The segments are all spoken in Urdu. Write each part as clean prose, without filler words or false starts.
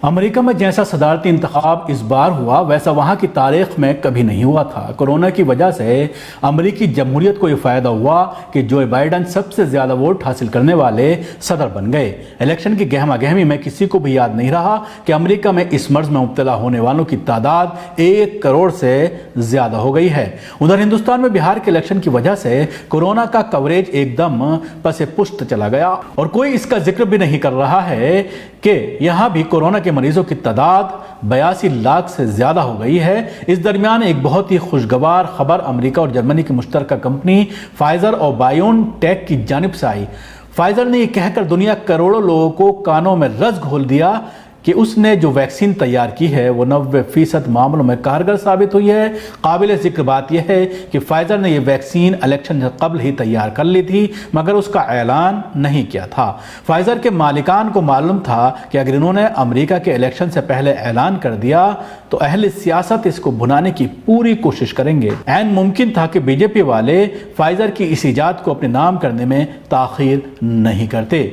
امریکہ میں جیسا صدارتی انتخاب اس بار ہوا ویسا وہاں کی تاریخ میں کبھی نہیں ہوا تھا۔ کورونا کی وجہ سے امریکی جمہوریت کو یہ فائدہ ہوا کہ جو بائیڈن سب سے زیادہ ووٹ حاصل کرنے والے صدر بن گئے۔ الیکشن کی گہما گہمی میں کسی کو بھی یاد نہیں رہا کہ امریکہ میں اس مرض میں مبتلا ہونے والوں کی تعداد 1 کروڑ سے زیادہ ہو گئی ہے۔ ادھر ہندوستان میں بہار کے الیکشن کی وجہ سے کورونا کا کوریج ایک دم پس پشت چلا گیا اور کوئی اس کا ذکر بھی نہیں کر رہا ہے کہ یہاں بھی کورونا کے مریضوں کی تعداد 82 لاکھ سے زیادہ ہو گئی ہے۔ اس درمیان ایک بہت ہی خوشگوار خبر امریکہ اور جرمنی کی مشترکہ کمپنی فائزر اور بائیون ٹیک کی جانب سے آئی۔ فائزر نے یہ کہہ کر دنیا کروڑوں لوگوں کو کانوں میں رز گھول دیا کہ اس نے جو ویکسین تیار کی ہے وہ 90% معاملوں میں کارگر ثابت ہوئی ہے۔ قابل ذکر بات یہ ہے کہ فائزر نے یہ ویکسین الیکشن سے قبل ہی تیار کر لی تھی مگر اس کا اعلان نہیں کیا تھا۔ فائزر کے مالکان کو معلوم تھا کہ اگر انہوں نے امریکہ کے الیکشن سے پہلے اعلان کر دیا تو اہل سیاست اس کو بھنانے کی پوری کوشش کریں گے۔ عین ممکن تھا کہ بی جے پی والے فائزر کی اس ایجاد کو اپنے نام کرنے میں تاخیر نہیں کرتے۔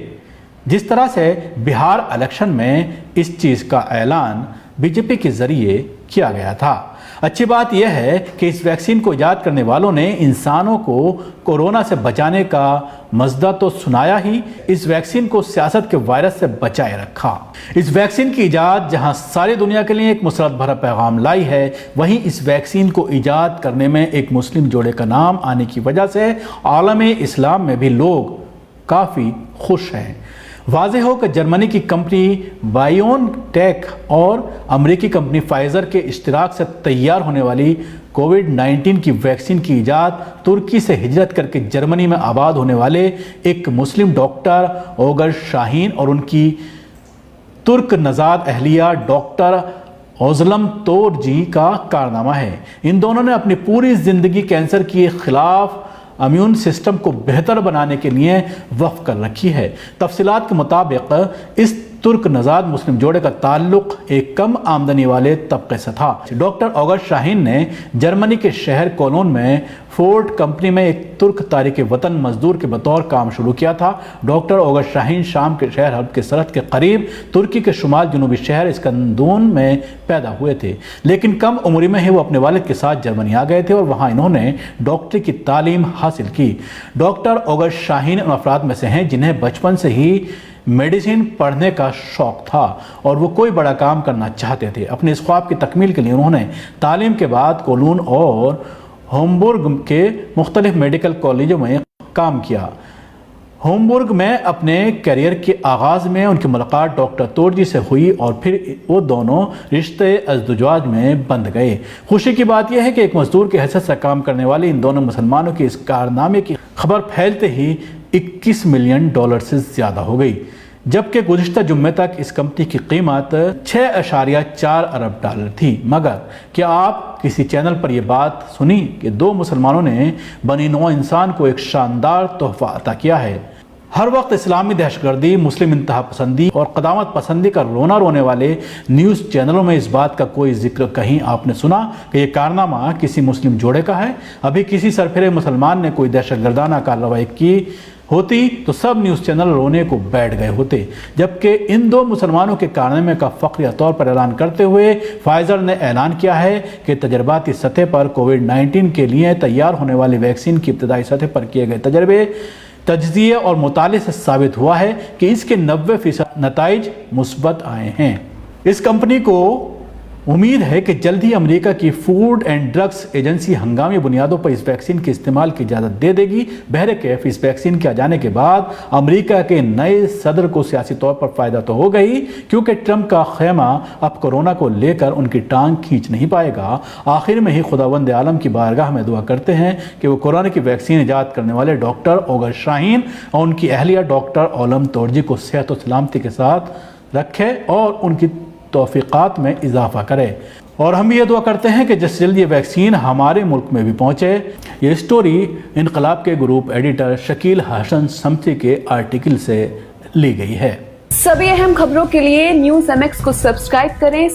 جس طرح سے بہار الیکشن میں اس چیز کا اعلان بی جے پی کے ذریعے کیا گیا تھا۔ اچھی بات یہ ہے کہ اس ویکسین کو ایجاد کرنے والوں نے انسانوں کو کورونا سے بچانے کا مزدہ تو سنایا ہی، اس ویکسین کو سیاست کے وائرس سے بچائے رکھا۔ اس ویکسین کی ایجاد جہاں ساری دنیا کے لیے ایک مسرت بھرا پیغام لائی ہے، وہیں اس ویکسین کو ایجاد کرنے میں ایک مسلم جوڑے کا نام آنے کی وجہ سے عالم اسلام میں بھی لوگ کافی خوش ہیں۔ واضح ہو کہ جرمنی کی کمپنی بائیون ٹیک اور امریکی کمپنی فائزر کے اشتراک سے تیار ہونے والی کووڈ-19 کی ویکسین کی ایجاد ترکی سے ہجرت کر کے جرمنی میں آباد ہونے والے ایک مسلم ڈاکٹر اوگر شاہین اور ان کی ترک نژاد اہلیہ ڈاکٹر اوزلم تور جی کا کارنامہ ہے۔ ان دونوں نے اپنی پوری زندگی کینسر کے خلاف امیون سسٹم کو بہتر بنانے کے لیے وقف کر رکھی ہے۔ تفصیلات کے مطابق اس ترک نژاد مسلم جوڑے کا تعلق ایک کم آمدنی والے طبقے سے تھا۔ ڈاکٹر اوگر شاہین نے جرمنی کے شہر کولون میں فورڈ کمپنی میں ایک ترک تارک وطن مزدور کے بطور کام شروع کیا تھا۔ ڈاکٹر اوگر شاہین شام کے شہر حلب کے سرحد کے قریب ترکی کے شمال جنوبی شہر اسکندون میں پیدا ہوئے تھے، لیکن کم عمری میں ہی وہ اپنے والد کے ساتھ جرمنی آ گئے تھے اور وہاں انہوں نے ڈاکٹری کی تعلیم حاصل کی۔ ڈاکٹر اوگر شاہین ان افراد میں سے ہیں جنہیں بچپن سے ہی میڈیسن پڑھنے کا شوق تھا اور وہ کوئی بڑا کام کرنا چاہتے تھے۔ اپنے اس خواب کی تکمیل کے لیے انہوں نے تعلیم کے بعد کولون اور ہومبورگ کے مختلف میڈیکل کالجوں میں کام کیا۔ ہومبورگ میں اپنے کیریئر کے آغاز میں ان کی ملاقات ڈاکٹر تورجی سے ہوئی اور پھر وہ دونوں رشتے ازدواج میں بندھ گئے۔ خوشی کی بات یہ ہے کہ ایک مزدور کی حیثیت سے کام کرنے والے ان دونوں مسلمانوں کی اس کارنامے کی خبر پھیلتے ہی 21 ملین ڈالر سے زیادہ ہو گئی، جبکہ گزشتہ جمعے تک اس کمپنی کی قیمت 6.4 ارب ڈالر تھی۔ مگر کیا آپ کسی چینل پر یہ بات سنی کہ 2 مسلمانوں نے بنی نوع انسان کو ایک شاندار تحفہ عطا کیا ہے؟ ہر وقت اسلامی دہشت گردی، مسلم انتہا پسندی اور قدامت پسندی کا رونے والے نیوز چینلوں میں اس بات کا کوئی ذکر کہیں آپ نے سنا کہ یہ کارنامہ کسی مسلم جوڑے کا ہے؟ ابھی کسی سرفرے مسلمان نے کوئی دہشت گردانہ کارروائی کی ہوتی تو سب نیوز چینل رونے کو بیٹھ گئے ہوتے، جبکہ ان 2 مسلمانوں کے کارنامے کا فخریہ طور پر اعلان کرتے ہوئے فائزر نے اعلان کیا ہے کہ تجرباتی سطح پر کووڈ-19 کے لیے تیار ہونے والی ویکسین کی ابتدائی سطح پر کیے گئے تجربے، تجزیے اور مطالعے سے ثابت ہوا ہے کہ اس کے 90% نتائج مثبت آئے ہیں۔ اس کمپنی کو امید ہے کہ جلد ہی امریکہ کی فوڈ اینڈ ڈرگز ایجنسی ہنگامی بنیادوں پر اس ویکسین کے استعمال کی اجازت دے دے گی۔ بہرکیف اس ویکسین کے آ جانے کے بعد امریکہ کے نئے صدر کو سیاسی طور پر فائدہ تو ہوگا ہی، کیونکہ ٹرمپ کا خیمہ اب کورونا کو لے کر ان کی ٹانگ کھینچ نہیں پائے گا۔ آخر میں ہی خداوند عالم کی بارگاہ میں دعا کرتے ہیں کہ وہ کورونا کی ویکسین ایجاد کرنے والے ڈاکٹر اوگر شاہین اور ان کی اہلیہ ڈاکٹر اولم تورجی کو صحت و سلامتی کے ساتھ رکھے اور ان کی توفیقات میں اضافہ کرے، اور ہم یہ دعا کرتے ہیں کہ جس جلد یہ ویکسین ہمارے ملک میں بھی پہنچے۔ یہ سٹوری انقلاب کے گروپ ایڈیٹر شکیل حسن سمتی کے آرٹیکل سے لی گئی ہے۔ سبھی اہم خبروں کے لیے نیوز MX کو سبسکرائب کریں۔